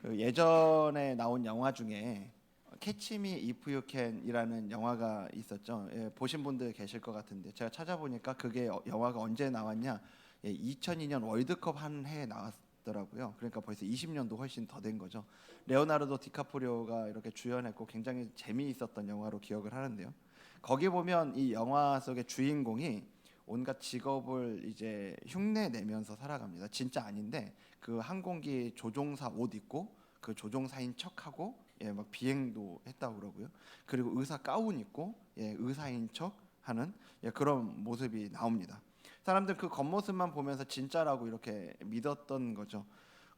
그 예전에 나온 영화 중에 캐치 미 이프 유 캔이라는 영화가 있었죠. 예, 보신 분들 계실 것 같은데 제가 찾아보니까 그게 영화가 언제 나왔냐? 2002년 월드컵 한 해에 나왔더라고요. 그러니까 벌써 20년도 훨씬 더 된 거죠. 레오나르도 디카프리오가 이렇게 주연했고 굉장히 재미있었던 영화로 기억을 하는데요. 거기 보면 이 영화 속의 주인공이 온갖 직업을 이제 흉내 내면서 살아갑니다. 진짜 아닌데 그 항공기 조종사 옷 입고 그 조종사인 척하고 막 비행도 했다고 그러고요. 그리고 의사 가운 입고 의사인 척하는 그런 모습이 나옵니다. 사람들 그 겉모습만 보면서 진짜라고 이렇게 믿었던 거죠.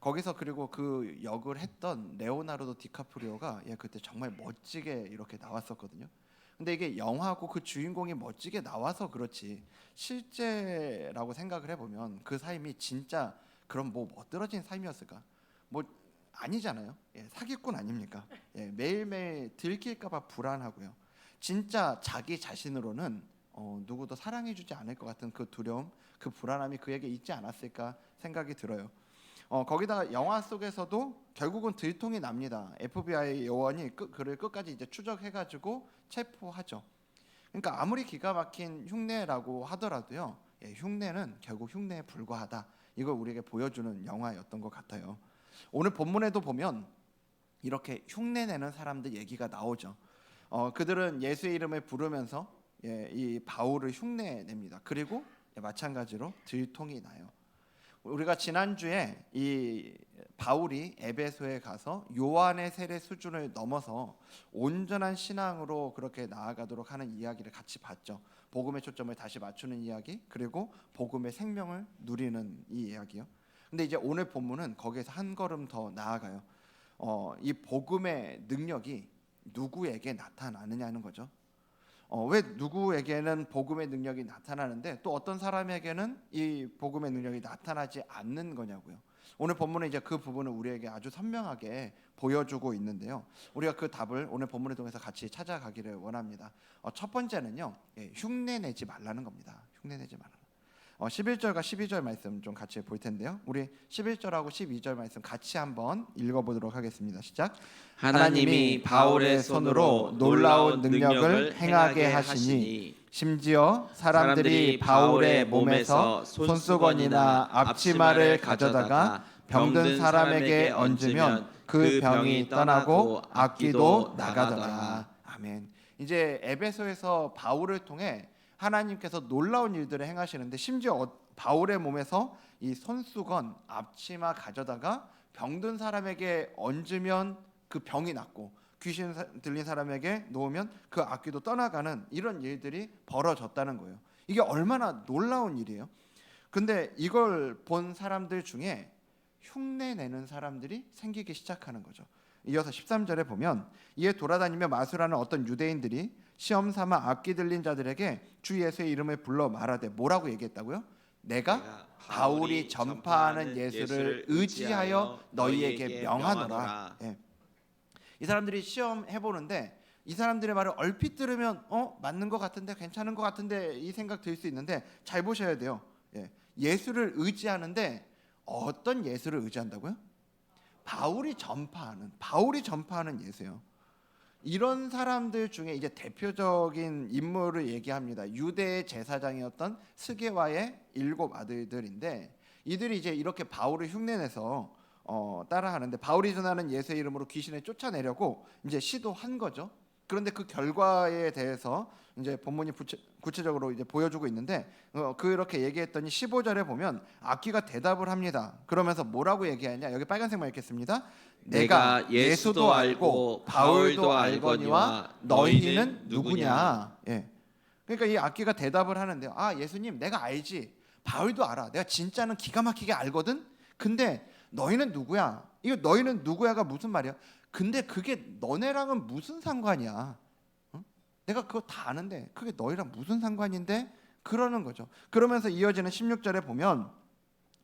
거기서 그리고 그 역을 했던 레오나르도 디카프리오가 그때 정말 멋지게 이렇게 나왔었거든요. 근데 이게 영화고 그 주인공이 멋지게 나와서 그렇지 실제라고 생각을 해보면 그 삶이 진짜 그럼 뭐 멋들어진 삶이었을까? 뭐 아니잖아요. 사기꾼 아닙니까? 매일매일 들킬까봐 불안하고요. 진짜 자기 자신으로는 누구도 사랑해주지 않을 것 같은 그 두려움, 그 불안함이 그에게 있지 않았을까 생각이 들어요. 거기다가 영화 속에서도 결국은 들통이 납니다. FBI 요원이 그를 끝까지 이제 추적해가지고 체포하죠. 그러니까 아무리 기가 막힌 흉내라고 하더라도요, 흉내는 결국 흉내에 불과하다. 이걸 우리에게 보여주는 영화였던 것 같아요. 오늘 본문에도 보면 이렇게 흉내내는 사람들 얘기가 나오죠. 그들은 예수의 이름을 부르면서 이 바울을 흉내냅니다. 그리고 마찬가지로 들통이 나요. 우리가 지난주에 이 바울이 에베소에 가서 요한의 세례 수준을 넘어서 온전한 신앙으로 그렇게 나아가도록 하는 이야기를 같이 봤죠. 복음의 초점을 다시 맞추는 이야기, 그리고 복음의 생명을 누리는 이 이야기요. 근데 이제 오늘 본문은 거기에서 한 걸음 더 나아가요. 이 복음의 능력이 누구에게 나타나느냐는 거죠. 왜 누구에게는 복음의 능력이 나타나는데 또 어떤 사람에게는 이 복음의 능력이 나타나지 않는 거냐고요. 오늘 본문은 이제 그 부분을 우리에게 아주 선명하게 보여주고 있는데요. 우리가 그 답을 오늘 본문을 통해서 같이 찾아가기를 원합니다. 첫 번째는요, 흉내내지 말라는 겁니다. 흉내내지 말라. 11절과 12절 말씀 좀 같이 볼 텐데요. 우리 11절하고 12절 말씀 같이 한번 읽어보도록 하겠습니다. 시작. 하나님이 바울의 손으로 놀라운 능력을 행하게 하시니 심지어 사람들이 바울의 몸에서 손수건이나 앞치마를 가져다가 병든 사람에게 얹으면 그 병이 떠나고 악귀도 나가더라. 아멘. 이제 에베소에서 바울을 통해 하나님께서 놀라운 일들을 행하시는데 심지어 바울의 몸에서 이 손수건, 앞치마 가져다가 병든 사람에게 얹으면 그 병이 낫고 귀신 들린 사람에게 놓으면 그 악귀도 떠나가는 이런 일들이 벌어졌다는 거예요. 이게 얼마나 놀라운 일이에요. 근데 이걸 본 사람들 중에 흉내내는 사람들이 생기기 시작하는 거죠. 이어서 13절에 보면 이에 돌아다니며 마술하는 어떤 유대인들이 시험 삼아 악기 들린 자들에게 주 예수의 이름을 불러 말하되 뭐라고 얘기했다고요? 내가 바울이 전파하는 예수를 의지하여 너희에게 명하노라. 이 사람들이 시험 해보는데 이 사람들의 말을 얼핏 들으면 맞는 것 같은데 괜찮은 것 같은데 이 생각 들 수 있는데 잘 보셔야 돼요. 예수를 의지하는데 어떤 예수를 의지한다고요? 바울이 전파하는 예수예요. 이런 사람들 중에 이제 대표적인 인물을 얘기합니다. 유대의 제사장이었던 스게와의 7 아들들인데 이들이 이제 이렇게 바울을 흉내내서 따라하는데 바울이 전하는 예수의 이름으로 귀신을 쫓아내려고 이제 시도한 거죠. 그런데 그 결과에 대해서 이제 본문이 구체적으로 이제 보여주고 있는데 그렇게 얘기했더니 15절에 보면 악귀가 대답을 합니다. 그러면서 뭐라고 얘기하냐? 여기 빨간색만 읽겠습니다. 내가 예수도 알고 바울도 알거니와 너희는 누구냐? 그러니까 이 악귀가 대답을 하는데요. 예수님 내가 알지. 바울도 알아. 내가 진짜는 기가 막히게 알거든. 근데 너희는 누구야? 이거 너희는 누구야가 무슨 말이야? 근데 그게 너네랑은 무슨 상관이야? 내가 그거 다 아는데 그게 너희랑 무슨 상관인데? 그러는 거죠. 그러면서 이어지는 16절에 보면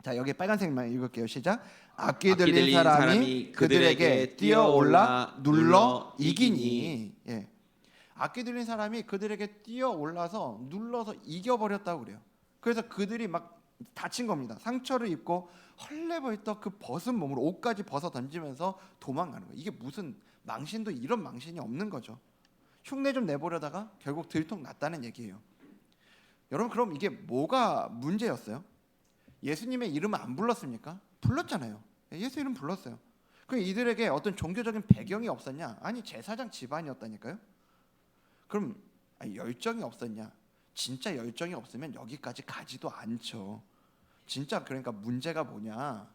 자 여기 빨간색만 읽을게요. 시작. 악기 들린 사람이 그들에게 뛰어올라 눌러 이기니. 악기 들린 사람이 그들에게 뛰어올라서 눌러서 이겨버렸다고 그래요. 그래서 그들이 막 다친 겁니다. 상처를 입고 헐레벌떡 그 벗은 몸으로 옷까지 벗어 던지면서 도망가는 거예요. 이게 무슨 망신도 이런 망신이 없는 거죠. 흉내 좀 내보려다가 결국 들통 났다는 얘기예요. 여러분, 그럼 이게 뭐가 문제였어요? 예수님의 이름을 안 불렀습니까? 불렀잖아요. 예수 이름 불렀어요. 그 이들에게 어떤 종교적인 배경이 없었냐? 아니, 제사장 집안이었다니까요. 그럼 열정이 없었냐? 진짜 열정이 없으면 여기까지 가지도 않죠. 진짜 그러니까 문제가 뭐냐?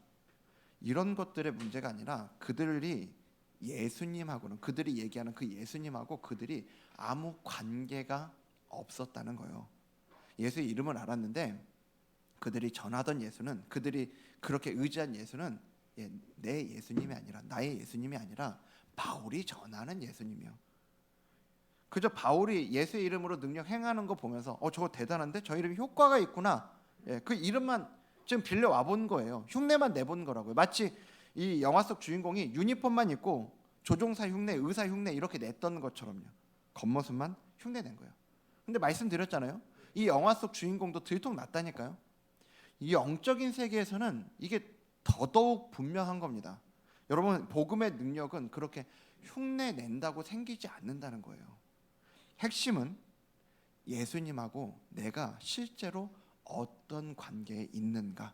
이런 것들의 문제가 아니라 그들이 예수님하고는, 그들이 얘기하는 그 예수님하고 그들이 아무 관계가 없었다는 거예요. 예수의 이름을 알았는데 그들이 전하던 예수는, 그들이 그렇게 의지한 예수는 내 예수님이 아니라, 나의 예수님이 아니라 바울이 전하는 예수님이요. 그저 바울이 예수의 이름으로 능력 행하는 거 보면서 저거 대단한데, 저 이름이 효과가 있구나, 그 이름만 지금 빌려와 본 거예요. 흉내만 내본 거라고요. 마치 이 영화 속 주인공이 유니폼만 입고 조종사 흉내, 의사 흉내 이렇게 냈던 것처럼요. 겉모습만 흉내 낸 거예요. 근데 말씀드렸잖아요. 이 영화 속 주인공도 들통 났다니까요. 이 영적인 세계에서는 이게 더더욱 분명한 겁니다. 여러분, 복음의 능력은 그렇게 흉내 낸다고 생기지 않는다는 거예요. 핵심은 예수님하고 내가 실제로 어떤 관계에 있는가.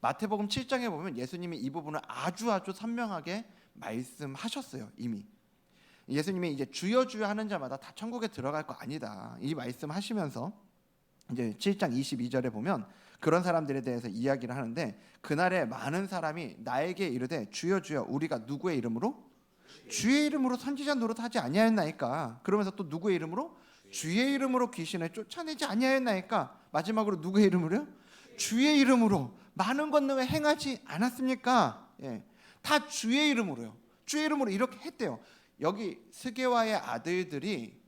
마태복음 7장에 보면 예수님이 이 부분을 아주 선명하게 말씀하셨어요. 이미 예수님이 이제 주여 주여 하는 자마다 다 천국에 들어갈 거 아니다, 이 말씀하시면서 이제 7장 22절에 보면 그런 사람들에 대해서 이야기를 하는데, 그날에 많은 사람이 나에게 이르되 주여 주여 우리가 누구의 이름으로? 주의 이름으로 선지자 노릇하지 아니하였나이까. 그러면서 또 누구의 이름으로? 주의 이름으로 귀신을 쫓아내지 아니하였나이까. 마지막으로 누구의 이름으로요? 주의 이름으로 많은 권능을 행하지 않았습니까? 다 주의 이름으로요. 주의 이름으로 이렇게 했대요. 여기 스게와의 아들들이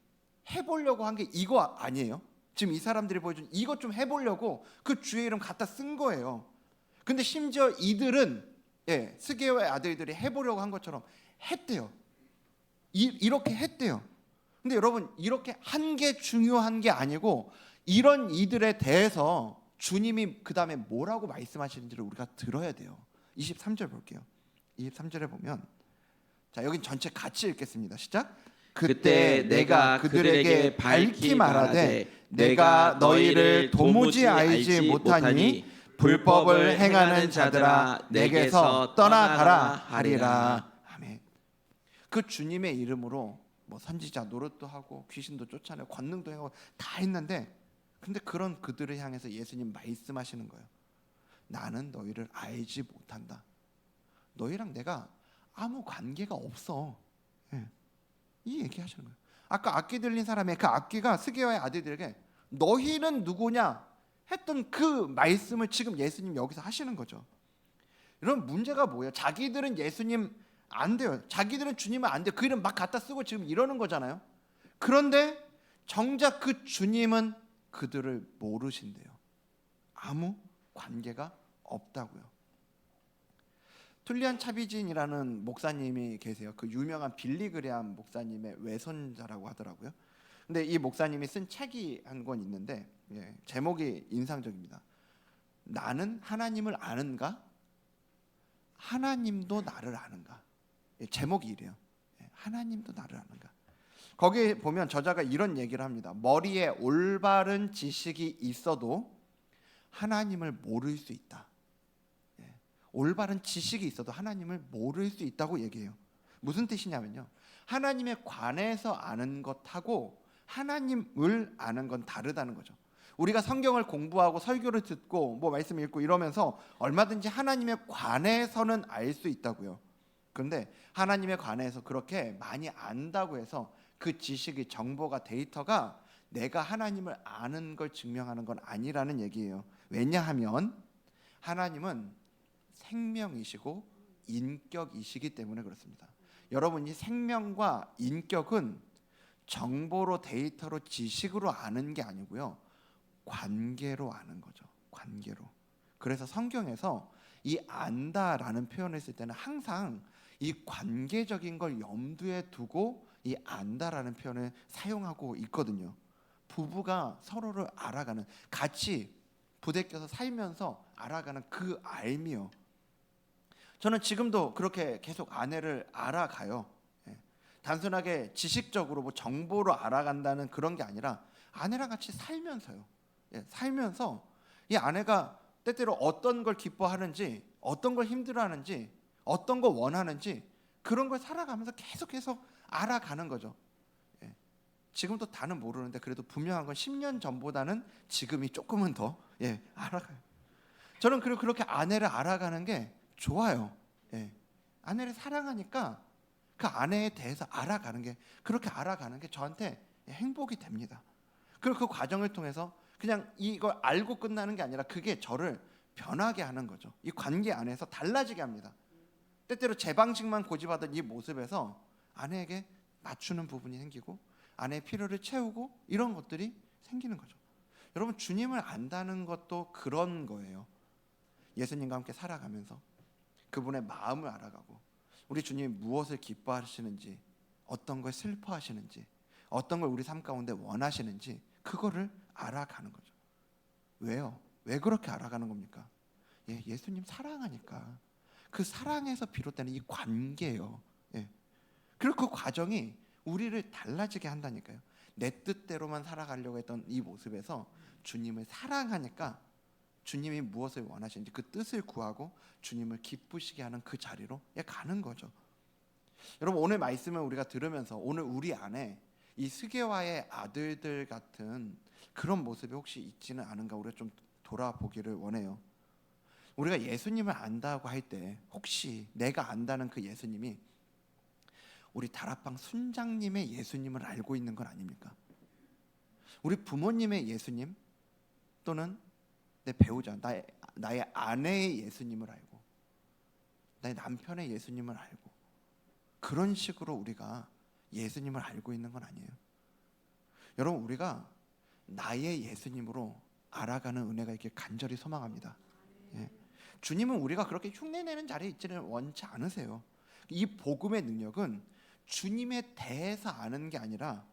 해보려고 한 게 이거 아니에요? 지금 이 사람들이 보여준 이것 좀 해보려고 그 주의 이름 갖다 쓴 거예요. 근데 심지어 이들은 스게와의 아들들이 해보려고 한 것처럼 했대요. 이렇게 했대요. 근데 여러분, 이렇게 한 게 중요한 게 아니고 이런 이들에 대해서 주님이 그 다음에 뭐라고 말씀하시는지를 우리가 들어야 돼요. 23절 볼게요. 23절에 보면, 자, 여긴 전체 같이 읽겠습니다. 시작. 그때 내가 그들에게 밝히 말하되 내가 너희를 도무지 알지 못하니 불법을 행하는 자들아 내게서 떠나가라 하리라. 아멘. 그 주님의 이름으로 뭐 선지자 노릇도 하고 귀신도 쫓아내고 권능도 하고 다 했는데, 근데 그런 그들을 향해서 예수님 말씀하시는 거예요. 나는 너희를 알지 못한다. 너희랑 내가 아무 관계가 없어. 이 얘기하시는 거예요. 아까 악기 들린 사람의 그 악기가 스게와의 아들들에게 너희는 누구냐 했던 그 말씀을 지금 예수님 여기서 하시는 거죠. 이런 문제가 뭐예요? 자기들은 예수님 안 돼요. 자기들은 주님은 안 돼요. 그 이름 막 갖다 쓰고 지금 이러는 거잖아요. 그런데 정작 그 주님은 그들을 모르신대요. 아무 관계가 없다고요. 툴리안 차비진이라는 목사님이 계세요. 그 유명한 빌리 그레함 목사님의 외손자라고 하더라고요. 근데 이 목사님이 쓴 책이 한 권 있는데 제목이 인상적입니다. 나는 하나님을 아는가? 하나님도 나를 아는가? 제목이 이래요. 하나님도 나를 아는가? 거기에 보면 저자가 이런 얘기를 합니다. 머리에 올바른 지식이 있어도 하나님을 모를 수 있다. 올바른 지식이 있어도 하나님을 모를 수 있다고 얘기해요. 무슨 뜻이냐면요, 하나님에 관해서 아는 것하고 하나님을 아는 건 다르다는 거죠. 우리가 성경을 공부하고 설교를 듣고 뭐 말씀 읽고 이러면서 얼마든지 하나님에 관해서는 알 수 있다고요. 그런데 하나님에 관해서 그렇게 많이 안다고 해서 그 지식이, 정보가, 데이터가 내가 하나님을 아는 걸 증명하는 건 아니라는 얘기예요. 왜냐하면 하나님은 생명이시고 인격이시기 때문에 그렇습니다. 여러분이 생명과 인격은 정보로, 데이터로, 지식으로 아는 게 아니고요, 관계로 아는 거죠. 관계로. 그래서 성경에서 이 안다라는 표현을 쓸 때는 항상 이 관계적인 걸 염두에 두고 이 안다라는 표현을 사용하고 있거든요. 부부가 서로를 알아가는, 같이 부대껴서 살면서 알아가는 그 알미요. 저는 지금도 그렇게 계속 아내를 알아가요. 예. 단순하게 지식적으로 뭐 정보로 알아간다는 그런 게 아니라 아내랑 같이 살면서요. 예, 살면서 이 아내가 때때로 어떤 걸 기뻐하는지, 어떤 걸 힘들어하는지, 어떤 걸 원하는지 그런 걸 살아가면서 계속해서 알아가는 거죠. 예. 지금도 다는 모르는데 그래도 분명한 건 10년 전보다는 지금이 조금은 더 알아가요. 저는 그리고 그렇게 아내를 알아가는 게 좋아요. 예. 아내를 사랑하니까 그 아내에 대해서 알아가는 게 그렇게 알아가는 게 저한테 행복이 됩니다. 그리고 그 과정을 통해서 그냥 이걸 알고 끝나는 게 아니라 그게 저를 변하게 하는 거죠. 이 관계 안에서 달라지게 합니다. 때때로 제 방식만 고집하던 이 모습에서 아내에게 맞추는 부분이 생기고 아내의 필요를 채우고 이런 것들이 생기는 거죠. 여러분 주님을 안다는 것도 그런 거예요. 예수님과 함께 살아가면서 그분의 마음을 알아가고 우리 주님이 무엇을 기뻐하시는지 어떤 걸 슬퍼하시는지 어떤 걸 우리 삶 가운데 원하시는지 그거를 알아가는 거죠. 왜요? 왜 그렇게 알아가는 겁니까? 예수님 사랑하니까 그 사랑에서 비롯되는 이 관계예요. 예. 그리고 그 과정이 우리를 달라지게 한다니까요. 내 뜻대로만 살아가려고 했던 이 모습에서 주님을 사랑하니까 주님이 무엇을 원하시는지 그 뜻을 구하고 주님을 기쁘시게 하는 그 자리로 가는 거죠. 여러분 오늘 말씀을 우리가 들으면서 오늘 우리 안에 이 스게와의 아들들 같은 그런 모습이 혹시 있지는 않은가 우리가 좀 돌아보기를 원해요. 우리가 예수님을 안다고 할 때 혹시 내가 안다는 그 예수님이 우리 다락방 순장님의 예수님을 알고 있는 건 아닙니까? 우리 부모님의 예수님 또는 내 배우자, 나의 아내의 예수님을 알고 나의 남편의 예수님을 알고 그런 식으로 우리가 예수님을 알고 있는 건 아니에요. 여러분 우리가 나의 예수님으로 알아가는 은혜가 있길 간절히 소망합니다. 예. 주님은 우리가 그렇게 흉내내는 자리에 있지는 원치 않으세요. 이 복음의 능력은 주님에 대해서 아는 게 아니라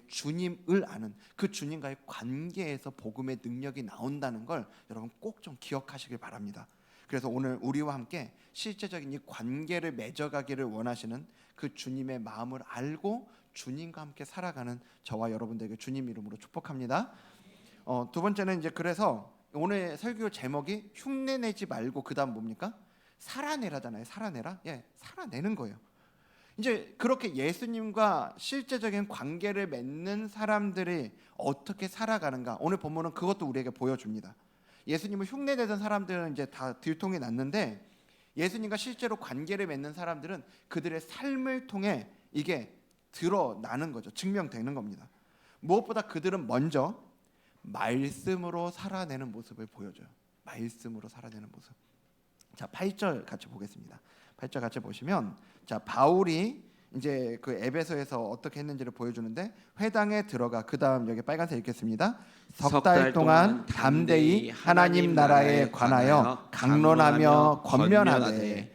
주님을 아는 그 주님과의 관계에서 복음의 능력이 나온다는 걸 여러분 꼭 좀 기억하시길 바랍니다. 그래서 오늘 우리와 함께 실제적인 이 관계를 맺어가기를 원하시는 그 주님의 마음을 알고 주님과 함께 살아가는 저와 여러분들에게 주님 이름으로 축복합니다. 두 번째는 이제 그래서 오늘 설교 제목이 흉내내지 말고 그다음 뭡니까? 살아내라잖아요. 살아내라. 살아내는 거예요. 이제 그렇게 예수님과 실제적인 관계를 맺는 사람들이 어떻게 살아가는가? 오늘 본문은 그것도 우리에게 보여줍니다. 예수님을 흉내내던 사람들은 이제 다 들통이 났는데 예수님과 실제로 관계를 맺는 사람들은 그들의 삶을 통해 이게 드러나는 거죠. 증명되는 겁니다. 무엇보다 그들은 먼저 말씀으로 살아내는 모습을 보여줘요. 말씀으로 살아내는 모습. 자, 8절 같이 보겠습니다. 8절 같이 보시면 자, 바울이 이제 그 에베소에서 어떻게 했는지를 보여주는데 회당에 들어가 그다음 여기 빨간색 읽겠습니다. 석 달 동안 담대히 하나님 나라에 관하여 강론하며 권면하되.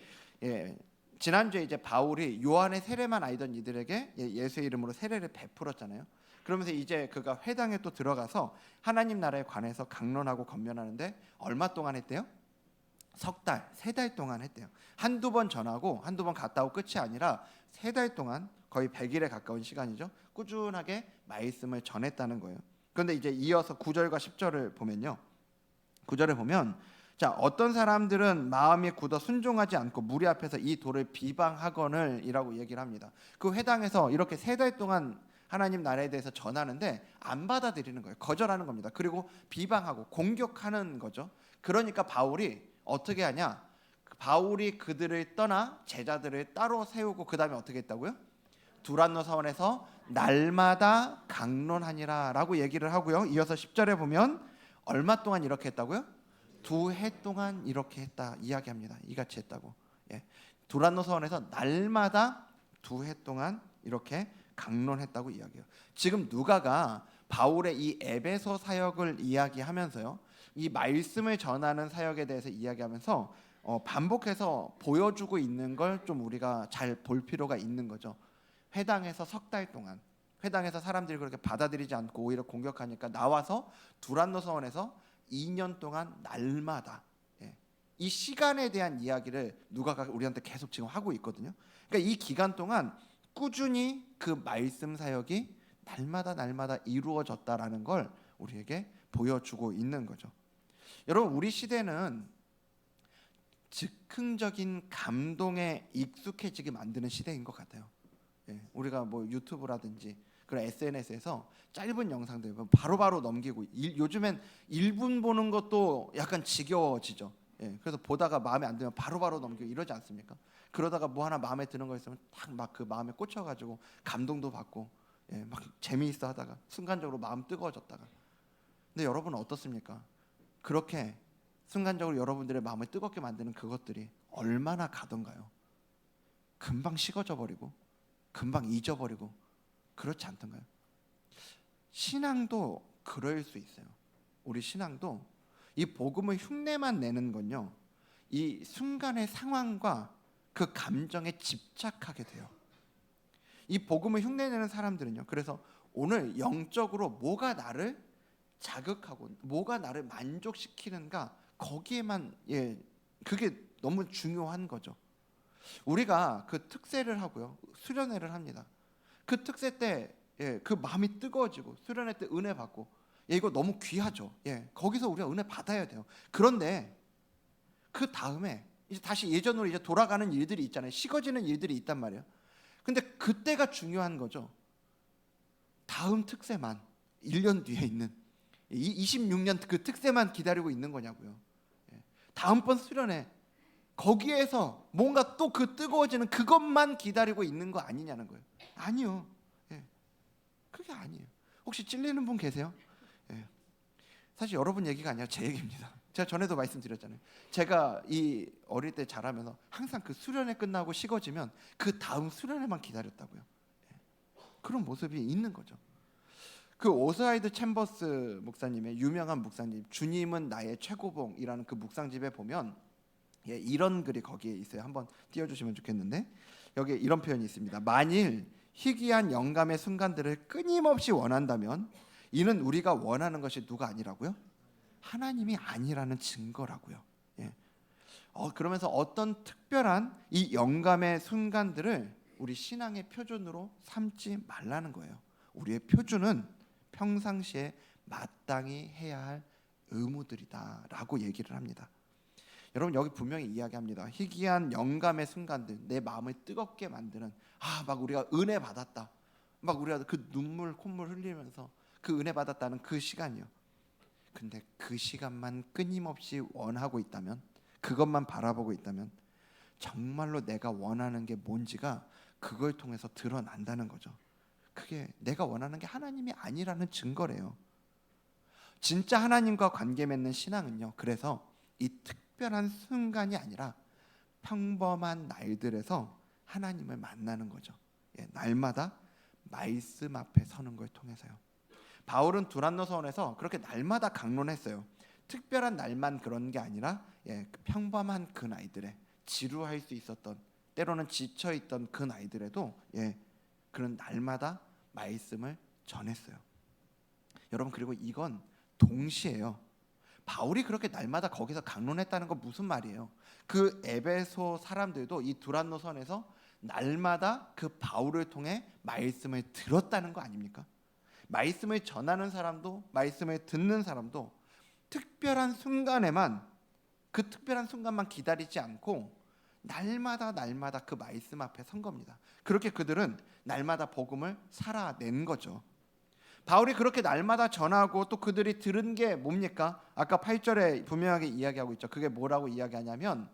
지난주에 이제 바울이 요한의 세례만 알던 이들에게 예수의 이름으로 세례를 베풀었잖아요. 그러면서 이제 그가 회당에 또 들어가서 하나님 나라에 관해서 강론하고 권면하는데 얼마 동안 했대요? 석 달, 3달 동안 했대요. 한두 번 전하고 한두 번 갔다 오고 끝이 아니라 3달 동안 거의 100일에 가까운 시간이죠. 꾸준하게 말씀을 전했다는 거예요. 그런데 이제 이어서 9절과 10절을 보면요. 9절을 보면 자, 어떤 사람들은 마음이 굳어 순종하지 않고 무리 앞에서 이 돌을 비방하거늘 이라고 얘기를 합니다. 그 회당에서 이렇게 3달 동안 하나님 나라에 대해서 전하는데 안 받아들이는 거예요. 거절하는 겁니다. 그리고 비방하고 공격하는 거죠. 그러니까 바울이 어떻게 하냐? 바울이 그들을 떠나 제자들을 따로 세우고 그 다음에 어떻게 했다고요? 두란노 사원에서 날마다 강론하니라 라고 얘기를 하고요. 이어서 10절에 보면 얼마 동안 이렇게 했다고요? 2해 동안 이렇게 했다 이야기합니다. 이같이 했다고. 두란노 사원에서 날마다 2해 동안 이렇게 강론했다고 이야기해요. 지금 누가가 바울의 이 에베소 사역을 이야기하면서요. 이 말씀을 전하는 사역에 대해서 이야기하면서 반복해서 보여주고 있는 걸 좀 우리가 잘 볼 필요가 있는 거죠. 회당에서 석 달 동안 회당에서 사람들이 그렇게 받아들이지 않고 오히려 공격하니까 나와서 두란노 서원에서 2년 동안 날마다 이 시간에 대한 이야기를 누가가 우리한테 계속 지금 하고 있거든요. 그러니까 이 기간 동안 꾸준히 그 말씀 사역이 날마다 이루어졌다라는 걸 우리에게 보여주고 있는 거죠. 여러분, 우리 시대는 즉흥적인 감동에 익숙해지게 만드는 시대인 것 같아요. 우리가 뭐 유튜브라든지 그런 SNS에서 짧은 영상들 바로바로 넘기고, 요즘엔 1분 보는 것도 약간 지겨워지죠. 그래서 보다가 마음에 안 들면 바로바로 넘기고 이러지 않습니까? 그러다가 뭐 하나 마음에 드는 거 있으면 딱 막 그 마음에 꽂혀가지고 감동도 받고 막 재미있어 하다가 순간적으로 마음 뜨거워졌다가. 근데 여러분은 어떻습니까? 그렇게 순간적으로 여러분들의 마음을 뜨겁게 만드는 그것들이 얼마나 가던가요? 금방 식어져 버리고 금방 잊어버리고 그렇지 않던가요? 신앙도 그럴 수 있어요. 우리 신앙도 이 복음의 흉내만 내는 건요, 이 순간의 상황과 그 감정에 집착하게 돼요. 이 복음을 흉내내는 사람들은요, 그래서 오늘 영적으로 뭐가 나를 자극하고 뭐가 나를 만족시키는가, 거기에만 그게 너무 중요한 거죠. 우리가 그 특세를 하고요, 수련회를 합니다. 그 특세 때 그 마음이 뜨거워지고 수련회 때 은혜 받고 이거 너무 귀하죠. 거기서 우리가 은혜 받아야 돼요. 그런데 그 다음에 이제 다시 예전으로 이제 돌아가는 일들이 있잖아요. 식어지는 일들이 있단 말이에요. 근데 그때가 중요한 거죠. 다음 특세만 1년 뒤에 있는 26년 그 특세만 기다리고 있는 거냐고요. 다음번 수련회 거기에서 뭔가 또 그 뜨거워지는 그것만 기다리고 있는 거 아니냐는 거예요. 아니요. 그게 아니에요. 혹시 찔리는 분 계세요? 사실 여러분 얘기가 아니라 제 얘기입니다. 제가 전에도 말씀드렸잖아요. 제가 이 어릴 때 자라면서 항상 그 수련회 끝나고 식어지면 그 다음 수련회만 기다렸다고요. 그런 모습이 있는 거죠. 그 오스와일드 챔버스 목사님의 유명한 묵상집, 주님은 나의 최고봉이라는 그 묵상집에 보면 이런 글이 거기에 있어요. 한번 띄워주시면 좋겠는데, 여기 이런 표현이 있습니다. 만일 희귀한 영감의 순간들을 끊임없이 원한다면 이는 우리가 원하는 것이 누가 아니라고요? 하나님이 아니라는 증거라고요. 그러면서 어떤 특별한 이 영감의 순간들을 우리 신앙의 표준으로 삼지 말라는 거예요. 우리의 표준은 평상시에 마땅히 해야 할 의무들이다라고 얘기를 합니다. 여러분, 여기 분명히 이야기합니다. 희귀한 영감의 순간들, 내 마음을 뜨겁게 만드는, 막 우리가 은혜 받았다, 막 우리가 그 눈물 콧물 흘리면서 그 은혜 받았다는 그 시간이요. 근데 그 시간만 끊임없이 원하고 있다면, 그것만 바라보고 있다면 정말로 내가 원하는 게 뭔지가 그걸 통해서 드러난다는 거죠. 그게 내가 원하는 게 하나님이 아니라는 증거래요. 진짜 하나님과 관계 맺는 신앙은요, 그래서 이 특별한 순간이 아니라 평범한 날들에서 하나님을 만나는 거죠. 날마다 말씀 앞에 서는 걸 통해서요. 바울은 두란노서원에서 그렇게 날마다 강론했어요. 특별한 날만 그런 게 아니라 평범한 그 나이들에 지루할 수 있었던, 때로는 지쳐있던 그 나이들에도 그런 날마다 말씀을 전했어요. 여러분, 그리고 이건 동시에요. 바울이 그렇게 날마다 거기서 강론했다는 건 무슨 말이에요? 그 에베소 사람들도 이 두란노선에서 날마다 그 바울을 통해 말씀을 들었다는 거 아닙니까? 말씀을 전하는 사람도 말씀을 듣는 사람도 특별한 순간에만, 그 특별한 순간만 기다리지 않고 날마다 그 말씀 앞에 선 겁니다. 그렇게 그들은 날마다 복음을 살아낸 거죠. 바울이 그렇게 날마다 전하고 또 그들이 들은 게 뭡니까? 아까 8절에 분명하게 이야기하고 있죠. 그게 뭐라고 이야기하냐면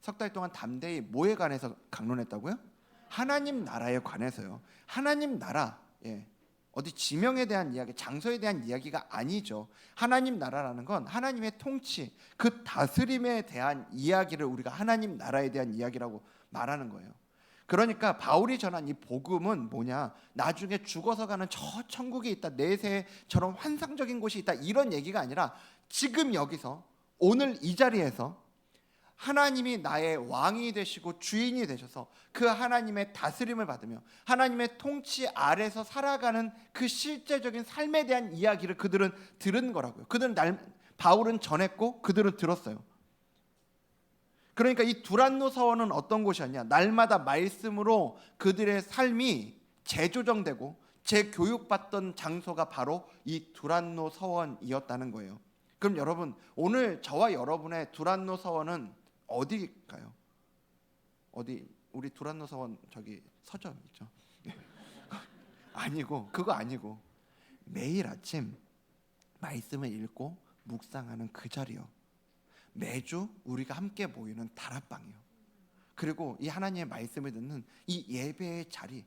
석 달 동안 담대히 뭐에 관해서 강론했다고요? 하나님 나라에 관해서요. 하나님 나라, 어디 지명에 대한 이야기, 장소에 대한 이야기가 아니죠. 하나님 나라라는 건 하나님의 통치, 그 다스림에 대한 이야기를 우리가 하나님 나라에 대한 이야기라고 말하는 거예요. 그러니까 바울이 전한 이 복음은 뭐냐? 나중에 죽어서 가는 저 천국이 있다, 내세처럼 환상적인 곳이 있다, 이런 얘기가 아니라 지금 여기서 오늘 이 자리에서 하나님이 나의 왕이 되시고 주인이 되셔서 그 하나님의 다스림을 받으며 하나님의 통치 아래서 살아가는 그 실제적인 삶에 대한 이야기를 그들은 들은 거라고요. 그들은 바울은 전했고 그들은 들었어요. 그러니까 이 두란노 서원은 어떤 곳이었냐? 날마다 말씀으로 그들의 삶이 재조정되고 재교육받던 장소가 바로 이 두란노 서원이었다는 거예요. 그럼 여러분, 오늘 저와 여러분의 두란노 서원은 어디일까요? 어디? 우리 두란노 서원 저기 서점 있죠? 아니고, 그거 아니고, 매일 아침 말씀을 읽고 묵상하는 그 자리요. 매주 우리가 함께 모이는 다락방이요. 그리고 이 하나님의 말씀을 듣는 이 예배의 자리,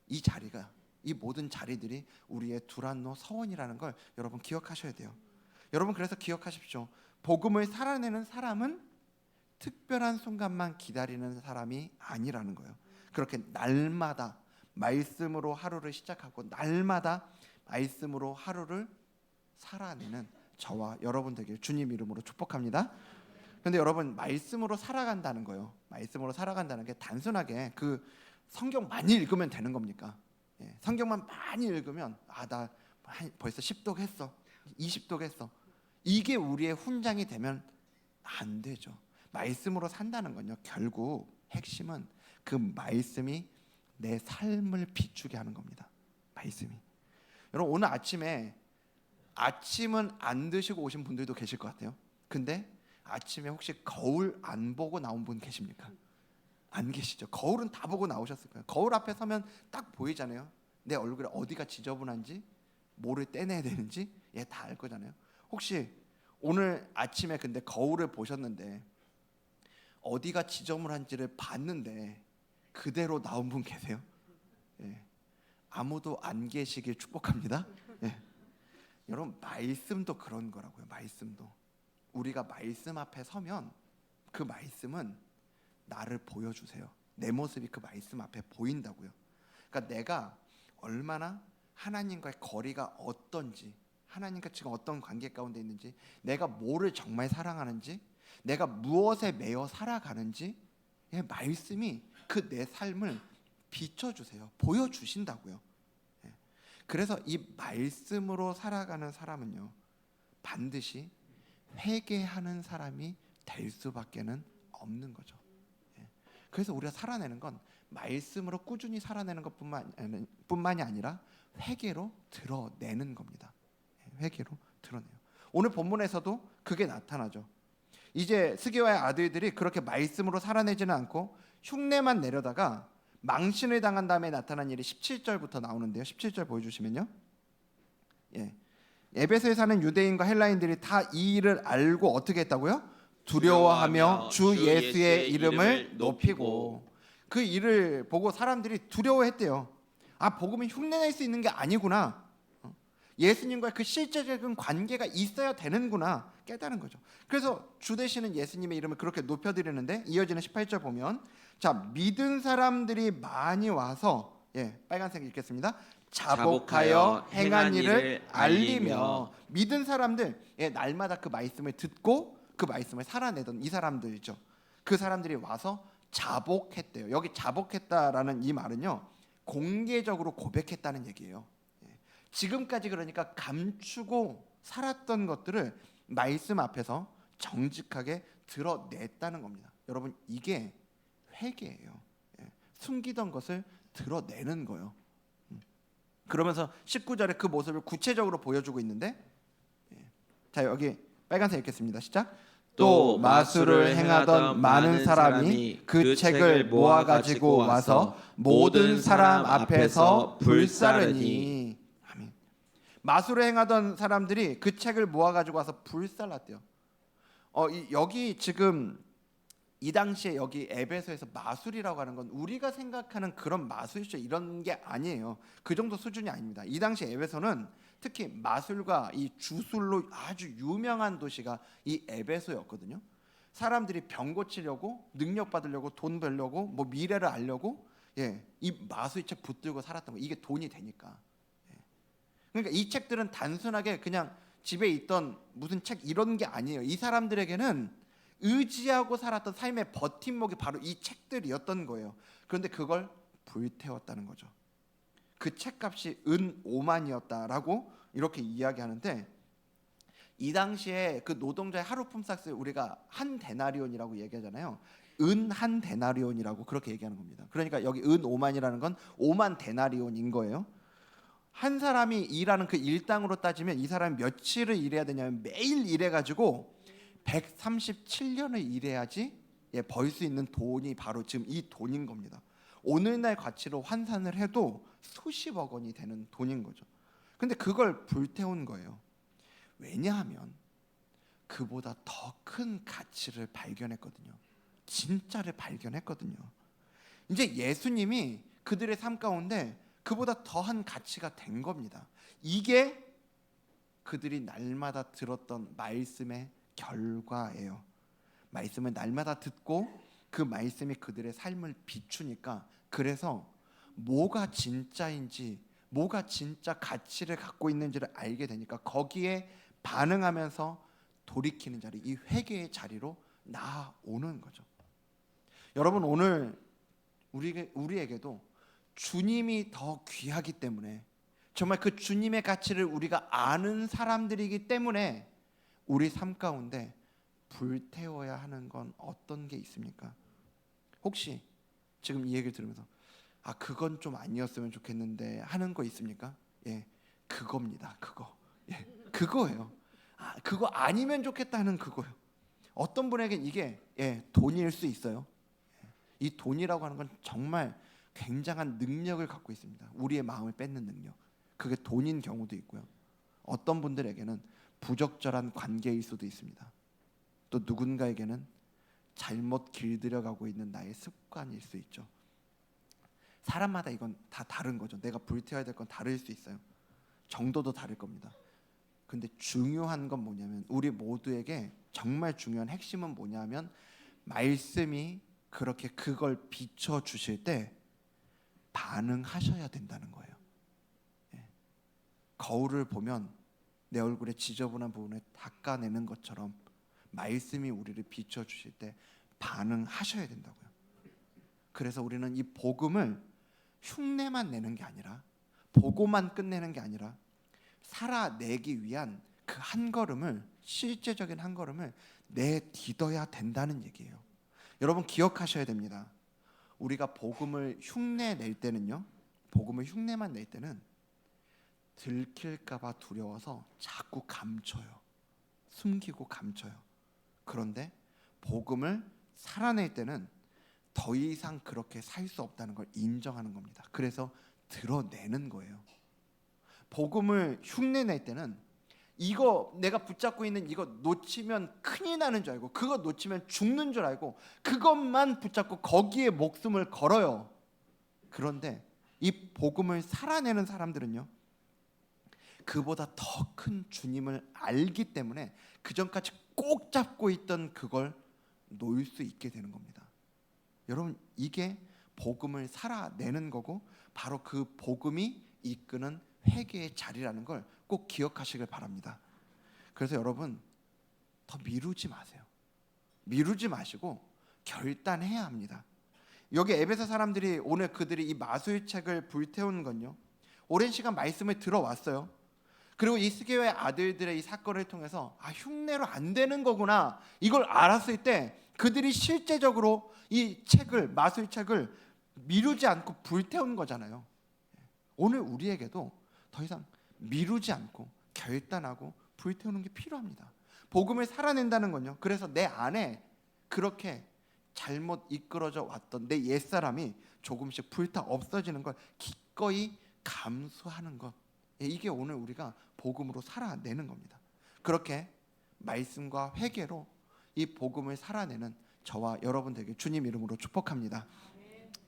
이 자리가, 이 모든 자리들이 우리의 두란노 서원이라는 걸 여러분 기억하셔야 돼요. 여러분, 그래서 기억하십시오. 복음을 살아내는 사람은 특별한 순간만 기다리는 사람이 아니라는 거예요. 그렇게 날마다 말씀으로 하루를 시작하고 날마다 말씀으로 하루를 살아내는 저와 여러분 되길 주님 이름으로 축복합니다. 그런데 여러분, 말씀으로 살아간다는 거요. 말씀으로 살아간다는 게 단순하게 그 성경 많이 읽으면 되는 겁니까? 예, 성경만 많이 읽으면 나 벌써 10독 했어, 20독 했어. 이게 우리의 훈장이 되면 안 되죠. 말씀으로 산다는 건요, 결국 핵심은 그 말씀이 내 삶을 비추게 하는 겁니다. 말씀이. 여러분, 오늘 아침은 안 드시고 오신 분들도 계실 것 같아요. 근데 아침에 혹시 거울 안 보고 나온 분 계십니까? 안 계시죠? 거울은 다 보고 나오셨을 거예요. 거울 앞에 서면 딱 보이잖아요. 내 얼굴에 어디가 지저분한지, 뭐를 떼내야 되는지 다 알 거잖아요. 혹시 오늘 아침에 근데 거울을 보셨는데 어디가 지저분한지를 봤는데 그대로 나온 분 계세요? 예. 아무도 안 계시길 축복합니다. 예. 여러분, 말씀도 그런 거라고요. 말씀도 우리가 말씀 앞에 서면 그 말씀은 나를 보여주세요. 내 모습이 그 말씀 앞에 보인다고요. 그러니까 내가 얼마나 하나님과의 거리가 어떤지, 하나님과 지금 어떤 관계 가운데 있는지, 내가 뭐를 정말 사랑하는지, 내가 무엇에 매여 살아가는지, 말씀이 그 내 삶을 비춰주세요. 보여주신다고요. 그래서 이 말씀으로 살아가는 사람은요, 반드시 회개하는 사람이 될 수밖에는 없는 거죠. 그래서 우리가 살아내는 건 말씀으로 꾸준히 살아내는 것뿐만이 아니라 회개로 드러내는 겁니다. 회개로 드러내요. 오늘 본문에서도 그게 나타나죠. 이제 스게와의 아들들이 그렇게 말씀으로 살아내지는 않고 흉내만 내려다가 망신을 당한 다음에 나타난 일이 17절부터 나오는데요. 17절 보여주시면요. 에베소에 사는 유대인과 헬라인들이 다 이 일을 알고 어떻게 했다고요? 두려워하며 주 예수의 이름을 높이고. 그 일을 보고 사람들이 두려워했대요. 복음이 흉내낼 수 있는 게 아니구나. 예수님과 그 실제적인 관계가 있어야 되는구나 깨달은 거죠. 그래서 주 되시는 예수님의 이름을 그렇게 높여드리는데, 이어지는 18절 보면, 자, 믿은 사람들이 많이 와서, 빨간색 읽겠습니다. 자복하여 행한 일을 알리며. 믿은 사람들, 날마다 그 말씀을 듣고 그 말씀을 살아내던 이 사람들이죠. 그 사람들이 와서 자복했대요. 여기 자복했다라는 이 말은요, 공개적으로 고백했다는 얘기예요. 지금까지 그러니까 감추고 살았던 것들을 말씀 앞에서 정직하게 드러냈다는 겁니다. 여러분, 이게 회개예요. 숨기던 것을 드러내는 거예요. 그러면서 19절에 그 모습을 구체적으로 보여주고 있는데, 자, 여기 빨간색 읽겠습니다. 시작. 또 마술을 행하던 많은 사람이 그 책을 모아 가지고 와서 모든 사람 앞에서 불사르니. 아멘. 마술을 행하던 사람들이 그 책을 모아 가지고 와서 불살랐대요. 여기 지금 이 당시에 여기 에베소에서 마술이라고 하는 건 우리가 생각하는 그런 마술쇼 이런 게 아니에요. 그 정도 수준이 아닙니다. 이 당시 에베소는 특히 마술과 이 주술로 아주 유명한 도시가 이 에베소였거든요. 사람들이 병 고치려고, 능력 받으려고, 돈 벌려고, 뭐 미래를 알려고, 이 마술책 붙들고 살았던 거. 이게 돈이 되니까. 그러니까 이 책들은 단순하게 그냥 집에 있던 무슨 책 이런 게 아니에요. 이 사람들에게는 의지하고 살았던 삶의 버팀목이 바로 이 책들이었던 거예요. 그런데 그걸 불태웠다는 거죠. 그 책값이 은 5만이었다라고 이렇게 이야기하는데, 이 당시에 그 노동자의 하루 품삯을 우리가 한 데나리온이라고 얘기하잖아요. 은 한 데나리온이라고 그렇게 얘기하는 겁니다. 그러니까 여기 은 5만이라는 건 5만 데나리온인 거예요. 한 사람이 일하는 그 일당으로 따지면 이 사람이 며칠을 일해야 되냐면 매일 일해가지고 137년을 일해야지 벌 수 있는 돈이 바로 지금 이 돈인 겁니다. 오늘날 가치로 환산을 해도 수십억 원이 되는 돈인 거죠. 근데 그걸 불태운 거예요. 왜냐하면 그보다 더 큰 가치를 발견했거든요. 진짜를 발견했거든요. 이제 예수님이 그들의 삶 가운데 그보다 더한 가치가 된 겁니다. 이게 그들이 날마다 들었던 말씀의 결과예요. 말씀을 날마다 듣고 그 말씀이 그들의 삶을 비추니까, 그래서 뭐가 진짜인지, 뭐가 진짜 가치를 갖고 있는지를 알게 되니까 거기에 반응하면서 돌이키는 자리, 이 회개의 자리로 나아오는 거죠. 여러분, 오늘 우리에게도 주님이 더 귀하기 때문에, 정말 그 주님의 가치를 우리가 아는 사람들이기 때문에 우리 삶 가운데 불태워야 하는 건 어떤 게 있습니까? 혹시 지금 이 얘기를 들으면서 그건 좀 아니었으면 좋겠는데 하는 거 있습니까? 그겁니다. 그거예요. 그거 아니면 좋겠다는 그거예요. 어떤 분에겐 이게 돈일 수 있어요. 이 돈이라고 하는 건 정말 굉장한 능력을 갖고 있습니다. 우리의 마음을 뺏는 능력. 그게 돈인 경우도 있고요. 어떤 분들에게는 부적절한 관계일 수도 있습니다. 또 누군가에게는 잘못 길들여가고 있는 나의 습관일 수 있죠. 사람마다 이건 다 다른 거죠. 내가 불태워야 될 건 다를 수 있어요. 정도도 다를 겁니다. 근데 중요한 건 뭐냐면, 우리 모두에게 정말 중요한 핵심은 뭐냐면, 말씀이 그렇게 그걸 비춰주실 때 반응하셔야 된다는 거예요. 거울을 보면 내 얼굴에 지저분한 부분을 닦아내는 것처럼 말씀이 우리를 비춰주실 때 반응하셔야 된다고요. 그래서 우리는 이 복음을 흉내만 내는 게 아니라, 보고만 끝내는 게 아니라 살아내기 위한 그 한 걸음을, 실제적인 한 걸음을 내딛어야 된다는 얘기예요. 여러분, 기억하셔야 됩니다. 우리가 복음을 흉내 낼 때는요, 복음을 흉내만 낼 때는 들킬까 봐 두려워서 자꾸 감춰요. 숨기고 감춰요. 그런데 복음을 살아낼 때는 더 이상 그렇게 살 수 없다는 걸 인정하는 겁니다. 그래서 드러내는 거예요. 복음을 흉내낼 때는 이거 내가 붙잡고 있는 이거 놓치면 큰일 나는 줄 알고, 그거 놓치면 죽는 줄 알고 그것만 붙잡고 거기에 목숨을 걸어요. 그런데 이 복음을 살아내는 사람들은요, 그보다 더 큰 주님을 알기 때문에 그 전까지 꼭 잡고 있던 그걸 놓을 수 있게 되는 겁니다. 여러분, 이게 복음을 살아내는 거고, 바로 그 복음이 이끄는 회개의 자리라는 걸 꼭 기억하시길 바랍니다. 그래서 여러분, 더 미루지 마세요. 미루지 마시고 결단해야 합니다. 여기 에베소 사람들이, 오늘 그들이 이 마술책을 불태우는 건요, 오랜 시간 말씀을 들어왔어요. 그리고 이 스게의 아들들의 이 사건을 통해서 흉내로 안 되는 거구나, 이걸 알았을 때 그들이 실제적으로 이 책을, 마술책을 미루지 않고 불태운 거잖아요. 오늘 우리에게도 더 이상 미루지 않고 결단하고 불태우는 게 필요합니다. 복음을 살아낸다는 건요, 그래서 내 안에 그렇게 잘못 이끌어져 왔던 내 옛사람이 조금씩 불타 없어지는 걸 기꺼이 감수하는 것, 이게 오늘 우리가 복음으로 살아내는 겁니다. 그렇게 말씀과 회개로 이 복음을 살아내는 저와 여러분 되게 주님 이름으로 축복합니다.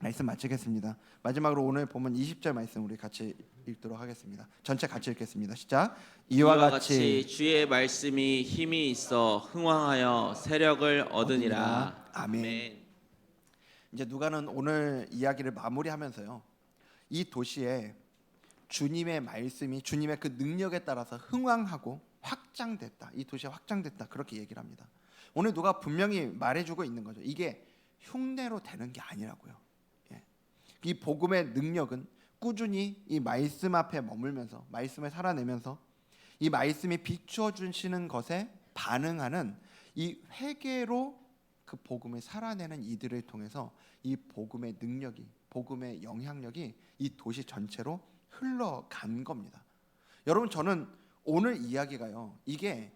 말씀 마치겠습니다. 마지막으로 오늘 본문 20절 말씀 우리 같이 읽도록 하겠습니다. 전체 같이 읽겠습니다. 시작. 이와 같이 주의 말씀이 힘이 있어 흥왕하여 세력을 얻으니라. 아멘. 이제 누가는 오늘 이야기를 마무리하면서요, 이 도시에 주님의 말씀이, 주님의 그 능력에 따라서 흥왕하고 확장됐다, 이 도시가 확장됐다, 그렇게 얘기를 합니다. 오늘 누가 분명히 말해주고 있는 거죠. 이게 흉내로 되는 게 아니라고요. 이 복음의 능력은 꾸준히 이 말씀 앞에 머물면서, 말씀을 살아내면서 이 말씀이 비추어 주시는 것에 반응하는 이 회개로 그 복음을 살아내는 이들을 통해서 이 복음의 능력이, 복음의 영향력이 이 도시 전체로 흘러간 겁니다. 여러분, 저는 오늘 이야기가요, 이게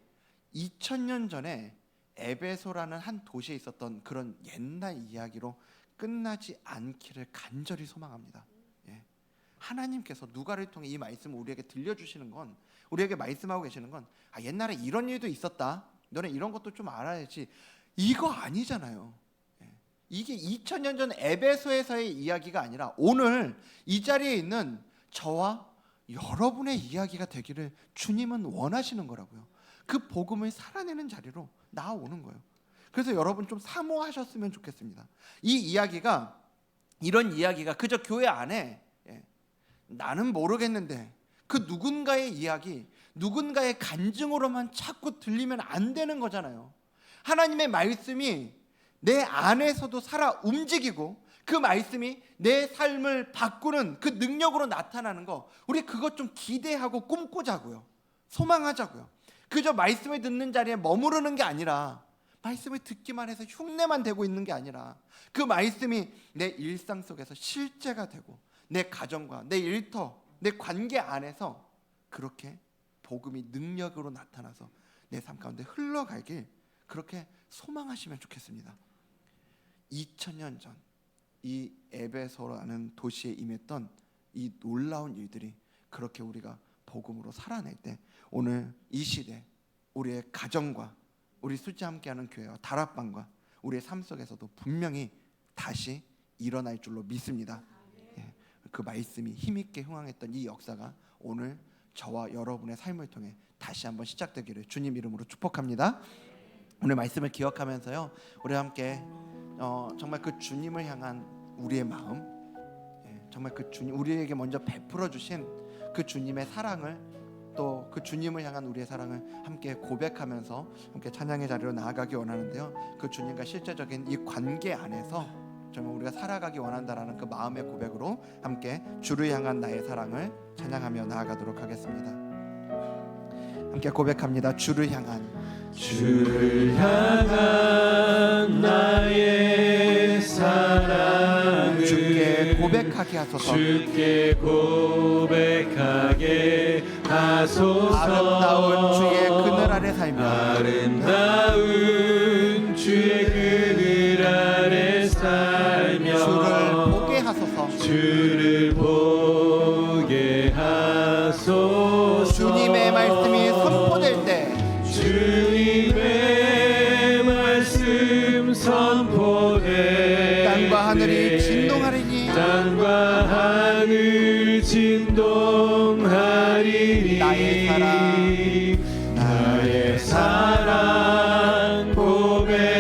2000년 전에 에베소라는 한 도시에 있었던 그런 옛날 이야기로 끝나지 않기를 간절히 소망합니다. 예. 하나님께서 누가를 통해 이 말씀을 우리에게 들려주시는 건, 우리에게 말씀하고 계시는 건, 옛날에 이런 일도 있었다, 너네 이런 것도 좀 알아야지, 이거 아니잖아요. 예. 이게 2000년 전 에베소에서의 이야기가 아니라 오늘 이 자리에 있는 저와 여러분의 이야기가 되기를 주님은 원하시는 거라고요. 그 복음을 살아내는 자리로 나오는 거예요. 그래서 여러분 좀 사모하셨으면 좋겠습니다. 이 이야기가, 이런 이야기가 그저 교회 안에 나는 모르겠는데 그 누군가의 이야기, 누군가의 간증으로만 자꾸 들리면 안 되는 거잖아요. 하나님의 말씀이 내 안에서도 살아 움직이고 그 말씀이 내 삶을 바꾸는 그 능력으로 나타나는 거, 우리 그것 좀 기대하고 꿈꾸자고요. 소망하자고요. 그저 말씀을 듣는 자리에 머무르는 게 아니라, 말씀을 듣기만 해서 흉내만 대고 있는 게 아니라 그 말씀이 내 일상 속에서 실제가 되고 내 가정과 내 일터, 내 관계 안에서 그렇게 복음이 능력으로 나타나서 내 삶 가운데 흘러가길 그렇게 소망하시면 좋겠습니다. 2000년 전 이 에베소라는 도시에 임했던 이 놀라운 일들이 그렇게 우리가 복음으로 살아낼 때, 오늘 이 시대 우리의 가정과 우리 수지 함께하는 교회와 다락방과 우리의 삶 속에서도 분명히 다시 일어날 줄로 믿습니다. 예, 그 말씀이 힘있게 흥황했던 이 역사가 오늘 저와 여러분의 삶을 통해 다시 한번 시작되기를 주님 이름으로 축복합니다. 오늘 말씀을 기억하면서요, 우리 함께 정말 그 주님을 향한 우리의 마음, 정말 그 주님, 우리에게 먼저 베풀어 주신 그 주님의 사랑을, 또 그 주님을 향한 우리의 사랑을 함께 고백하면서 함께 찬양의 자리로 나아가기 원하는데요, 그 주님과 실제적인 이 관계 안에서 정말 우리가 살아가기 원한다라는 그 마음의 고백으로 함께 주를 향한 나의 사랑을 찬양하며 나아가도록 하겠습니다. 함께 고백합니다. 주를 향한 나의 사랑을 주께 고백하게 하소서. 주께 고백하게 하소서. 아름다운 주의 그늘 아래 살며, 아름다운 주의 그늘 아래 살며 주를 보게 하소서. 주를 보게 하소서. 주님의 말씀이 선포될 때, 주님의 말씀 선포돼 땅과 하늘이 진동하리니, 땅과 하늘 진동하리니 나의 사랑 고백하리라.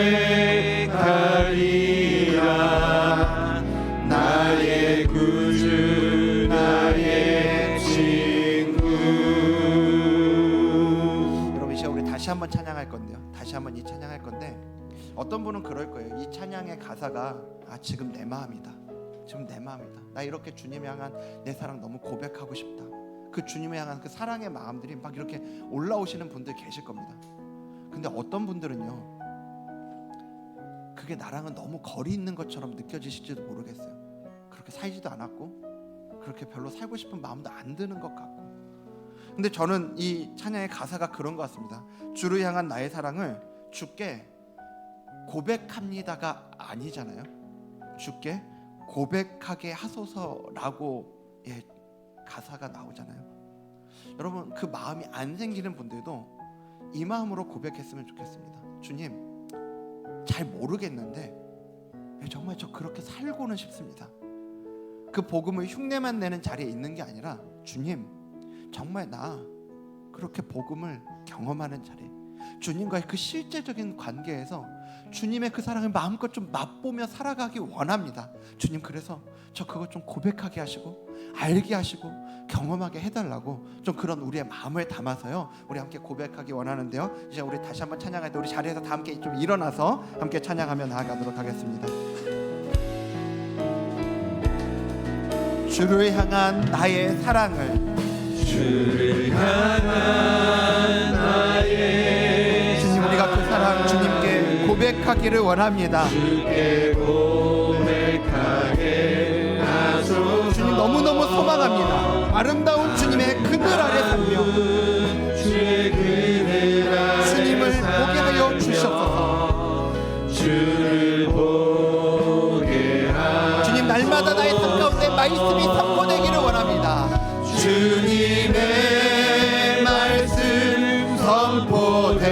나의 구주 나의 친구. 여러분, 이 시간 우리 다시 한번 찬양할 건데요, 다시 한번 이 찬양할 건데, 어떤 분은 그럴 거예요. 이 찬양의 가사가 지금 내 마음이다, 지금 내 마음이다, 나 이렇게 주님 향한 내 사랑 너무 고백하고 싶다, 그 주님을 향한 그 사랑의 마음들이 막 이렇게 올라오시는 분들 계실 겁니다. 근데 어떤 분들은요, 그게 나랑은 너무 거리 있는 것처럼 느껴지실지도 모르겠어요. 그렇게 살지도 않았고 그렇게 별로 살고 싶은 마음도 안 드는 것 같고. 근데 저는 이 찬양의 가사가 그런 것 같습니다. 주를 향한 나의 사랑을 주께 고백합니다가 아니잖아요. 주께 고백하게 하소서라고 가사가 나오잖아요. 여러분, 그 마음이 안 생기는 분들도 이 마음으로 고백했으면 좋겠습니다. 주님, 잘 모르겠는데 정말 저 그렇게 살고는 싶습니다. 그 복음을 흉내만 내는 자리에 있는 게 아니라, 주님, 정말 나 그렇게 복음을 경험하는 자리, 주님과의 그 실제적인 관계에서 주님의 그 사랑을 마음껏 좀 맛보며 살아가기 원합니다. 주님, 그래서 저 그것 좀 고백하게 하시고 알게 하시고 경험하게 해달라고, 좀 그런 우리의 마음을 담아서요, 우리 함께 고백하기 원하는데요, 이제 우리 다시 한번 찬양할 때 우리 자리에서 다 함께 좀 일어나서 함께 찬양하며 나아가도록 하겠습니다. 주를 향한 나의 사랑을, 주를 향한 고백하기를 원합니다. 주께 고백하게 하소서. 주님 너무너무 소망합니다. 아름다운 주님의 그늘 아래 살며 주의 그늘 아래 주님을 보게 하여 주시옵소서. 주를 보게 하소서. 주님 날마다 나의 삶 가운데 말씀이 선포되기를 원합니다. 주님의 말씀 선포될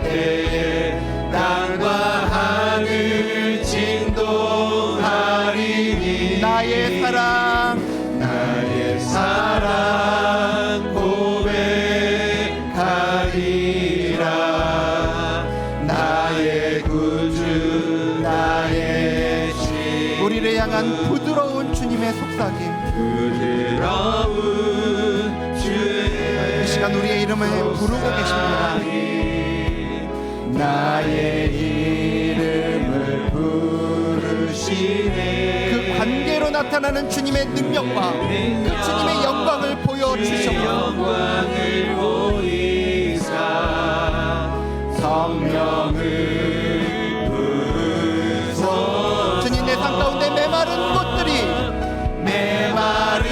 때에 땅과 하늘 진동하리니 나의 사랑 고백하리라. 나의 구주 나의 신 우리를 향한 부드러운 주님의 속삭임, 부드러운 주의 이 시간 우리의 이름을 부르고 계십니다. 나의 이름을 부르시네. 그 관계로 나타나는 주님의 능력과 그 주님의 영광을 보여주셨고 영광을 보이사 성령을 부르소. 주님 내 삶 가운데 메마른 곳들이 메마른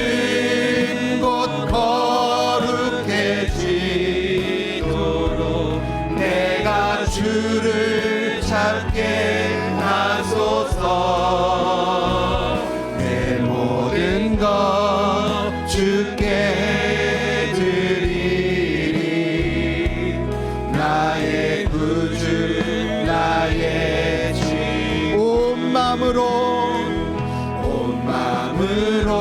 곳 거룩해지도록 내가 주를 찾게 하소서. 내 모든 것 주께 드리리. 나의 구주 나의 주 온 마음으로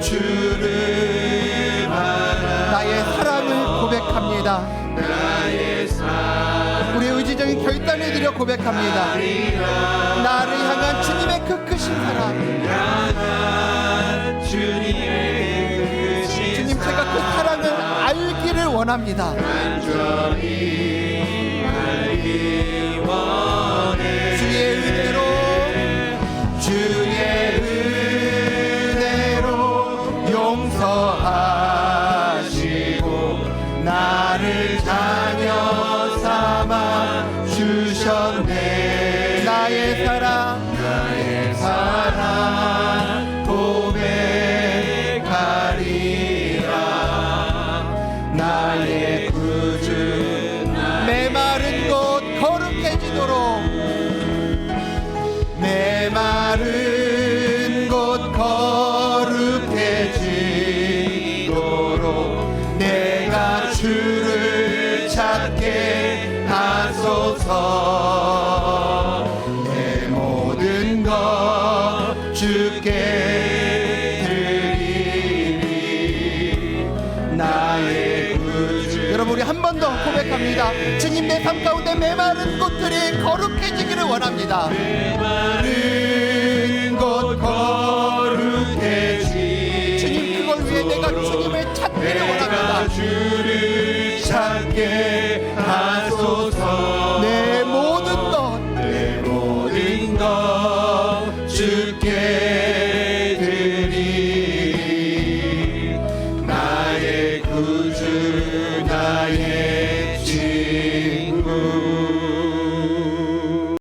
주를 바라. 나의 사랑을 고백합니다. 나의 사랑 우리의 의지적인 결단을 드려 고백합니다. 나를 향한 주님의 그 크신 사랑, 향한 주님의 크신 주님 제가 그 사랑을 알기를 원합니다. 완전히 알기 원해. 주의 은혜로 용서하시고 나를 자녀 삼아 주셨네. 나의 사랑 고백하리라. 나의 구주 메마른 곳 거룩해지도록 메마른 곳 거룩해지도록 내가 주를 찾게 하소서. 내 모든 것 주께 드리리. 나의 구주. 여러분 우리 한 번 더 고백합니다. 주님 내 삶 가운데 메마른 곳들이 거룩해지기를 원합니다. 메마른 곳 거룩해지. 주님 그걸 위해 내가 주님을 찾기를 원합니다. 내가 주를 찾게